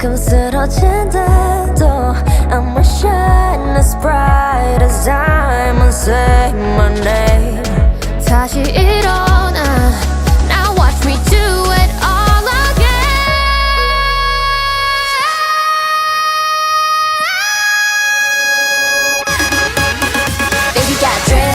조금 쓰러진데도 I'ma shine as bright as diamonds. Say my name. 다시 일어